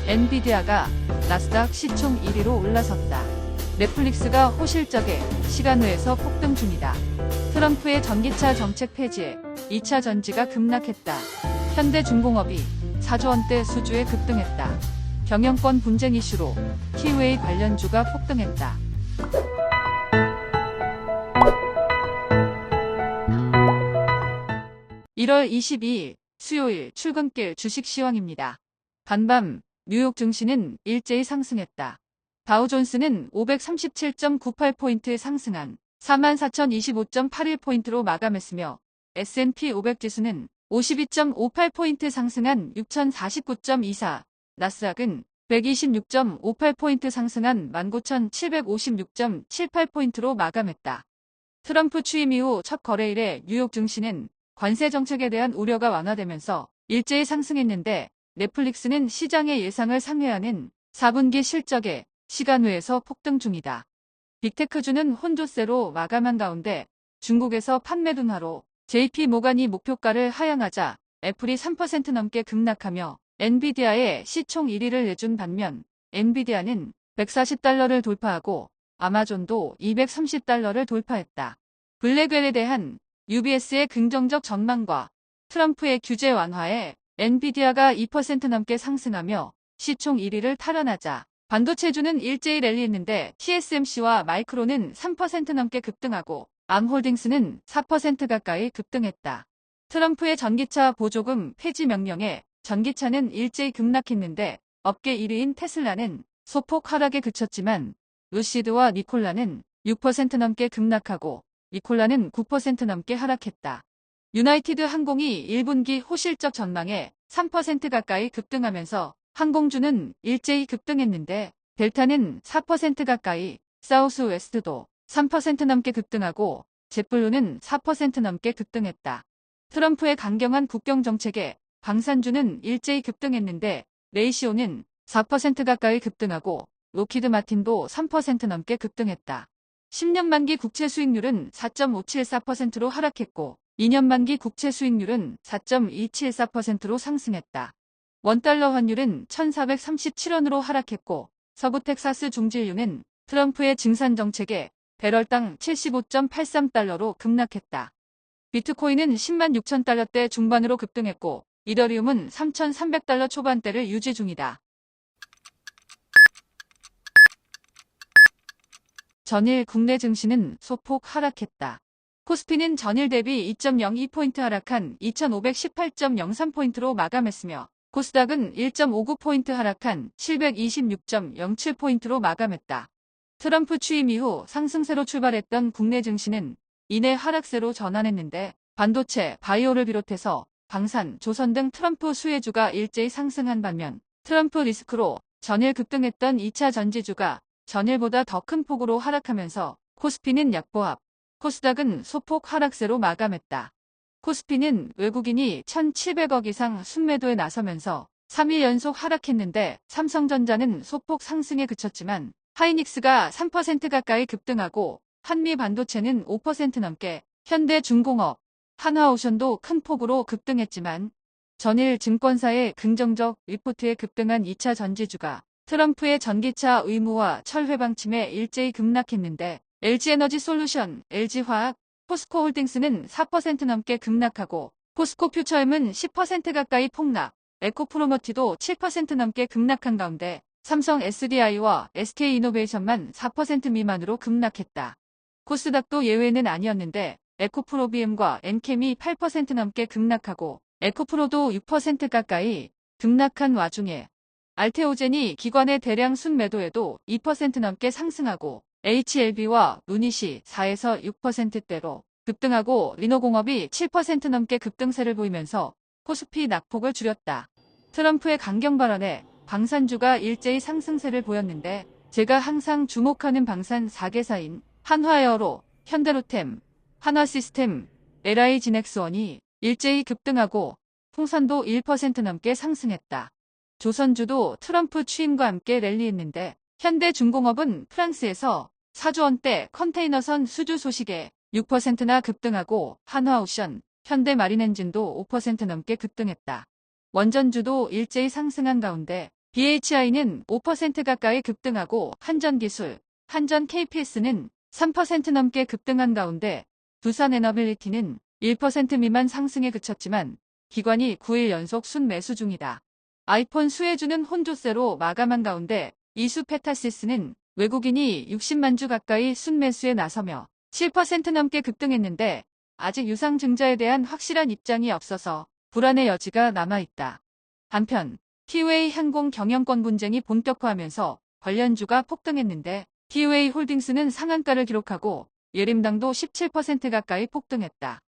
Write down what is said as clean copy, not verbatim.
엔비디아가 나스닥 시총 1위로 올라섰다. 넷플릭스가 호실적에 시간외에서 폭등 중이다. 트럼프의 전기차 정책 폐지에 2차 전지가 급락했다. 현대중공업이 4조 원대 수주에 급등했다. 경영권 분쟁 이슈로 키웨이 관련주가 폭등했다. 1월 22일 수요일 출근길 주식 시황입니다. 반밤 뉴욕 증시는 일제히 상승했다. 다우존스는 537.98포인트 상승한 44,025.81포인트로 마감했으며 S&P 500 지수는 52.58포인트 상승한 6,049.24, 나스닥은 126.58포인트 상승한 19,756.78포인트로 마감했다. 트럼프 취임 이후 첫 거래일에 뉴욕 증시는 관세 정책에 대한 우려가 완화되면서 일제히 상승했는데 넷플릭스는 시장의 예상을 상회하는 4분기 실적에 시간외에서 폭등 중이다. 빅테크주는 혼조세로 마감한 가운데 중국에서 판매 둔화로 JP모간이 목표가를 하향하자 애플이 3% 넘게 급락하며 엔비디아의 시총 1위를 내준 반면 엔비디아는 $140를 돌파하고 아마존도 $230를 돌파했다. 블랙웰에 대한 UBS의 긍정적 전망과 트럼프의 규제 완화에 엔비디아가 2% 넘게 상승하며 시총 1위를 탈환하자 반도체주는 일제히 랠리했는데 TSMC와 마이크론은 3% 넘게 급등하고 암홀딩스는 4% 가까이 급등했다. 트럼프의 전기차 보조금 폐지 명령에 전기차는 일제히 급락했는데 업계 1위인 테슬라는 소폭 하락에 그쳤지만 루시드와 니콜라는 6% 넘게 급락하고 니콜라는 9% 넘게 하락했다. 유나이티드 항공이 1분기 호실적 전망에 3% 가까이 급등하면서 항공주는 일제히 급등했는데 델타는 4% 가까이, 사우스웨스트도 3% 넘게 급등하고 젯블루는 4% 넘게 급등했다. 트럼프의 강경한 국경정책에 방산주는 일제히 급등했는데 레이시오는 4% 가까이 급등하고 로키드 마틴도 3% 넘게 급등했다. 10년 만기 국채 수익률은 4.574%로 하락했고 2년 만기 국채 수익률은 4.274%로 상승했다. 원달러 환율은 1,437원으로 하락했고 서부 텍사스 중진유는 트럼프의 증산 정책에 배럴당 75.83달러로 급락했다. 비트코인은 10만 6천 달러대 중반으로 급등했고 이더리움은 3,300달러 초반대를 유지 중이다. 전일 국내 증시는 소폭 하락했다. 코스피는 전일 대비 2.02포인트 하락한 2,518.03포인트로 마감했으며 코스닥은 1.59포인트 하락한 726.07포인트로 마감했다. 트럼프 취임 이후 상승세로 출발했던 국내 증시는 이내 하락세로 전환했는데 반도체, 바이오를 비롯해서 방산, 조선 등 트럼프 수혜주가 일제히 상승한 반면 트럼프 리스크로 전일 급등했던 2차 전지주가 전일보다 더 큰 폭으로 하락하면서 코스피는 약보합, 코스닥은 소폭 하락세로 마감했다. 코스피는 외국인이 1,700억 이상 순매도에 나서면서 3일 연속 하락했는데 삼성전자는 소폭 상승에 그쳤지만 하이닉스가 3% 가까이 급등하고 한미 반도체는 5% 넘게, 현대중공업, 한화오션도 큰 폭으로 급등했지만 전일 증권사의 긍정적 리포트에 급등한 2차 전지주가 트럼프의 전기차 의무화 철회 방침에 일제히 급락했는데 LG에너지솔루션, LG화학, 포스코홀딩스는 4% 넘게 급락하고 포스코퓨처엠은 10% 가까이 폭락, 에코프로머티도 7% 넘게 급락한 가운데 삼성 SDI와 SK이노베이션만 4% 미만으로 급락했다. 코스닥도 예외는 아니었는데 에코프로비엠과 엔캠이 8% 넘게 급락하고 에코프로도 6% 가까이 급락한 와중에 알테오젠이 기관의 대량 순매도에도 2% 넘게 상승하고 HLB와 루닛이 4에서 6%대로 급등하고 리노공업이 7% 넘게 급등세를 보이면서 코스피 낙폭을 줄였다. 트럼프의 강경 발언에 방산주가 일제히 상승세를 보였는데 제가 항상 주목하는 방산 4개사인 한화에어로, 현대로템, 한화시스템, LI진엑스원이 일제히 급등하고 풍산도 1% 넘게 상승했다. 조선주도 트럼프 취임과 함께 랠리했는데 현대중공업은 프랑스에서 4조 원대 컨테이너선 수주 소식에 6%나 급등하고 한화오션, 현대마린엔진도 5% 넘게 급등했다. 원전주도 일제히 상승한 가운데 BHI는 5% 가까이 급등하고 한전기술, 한전 KPS는 3% 넘게 급등한 가운데 두산에너빌리티는 1% 미만 상승에 그쳤지만 기관이 9일 연속 순매수 중이다. 아이폰 수혜주는 혼조세로 마감한 가운데 이수페타시스는 외국인이 60만 주 가까이 순매수에 나서며 7% 넘게 급등했는데 아직 유상증자에 대한 확실한 입장이 없어서 불안의 여지가 남아있다. 한편 티웨이 항공 경영권 분쟁이 본격화하면서 관련주가 폭등했는데 티웨이 홀딩스는 상한가를 기록하고 예림당도 17% 가까이 폭등했다.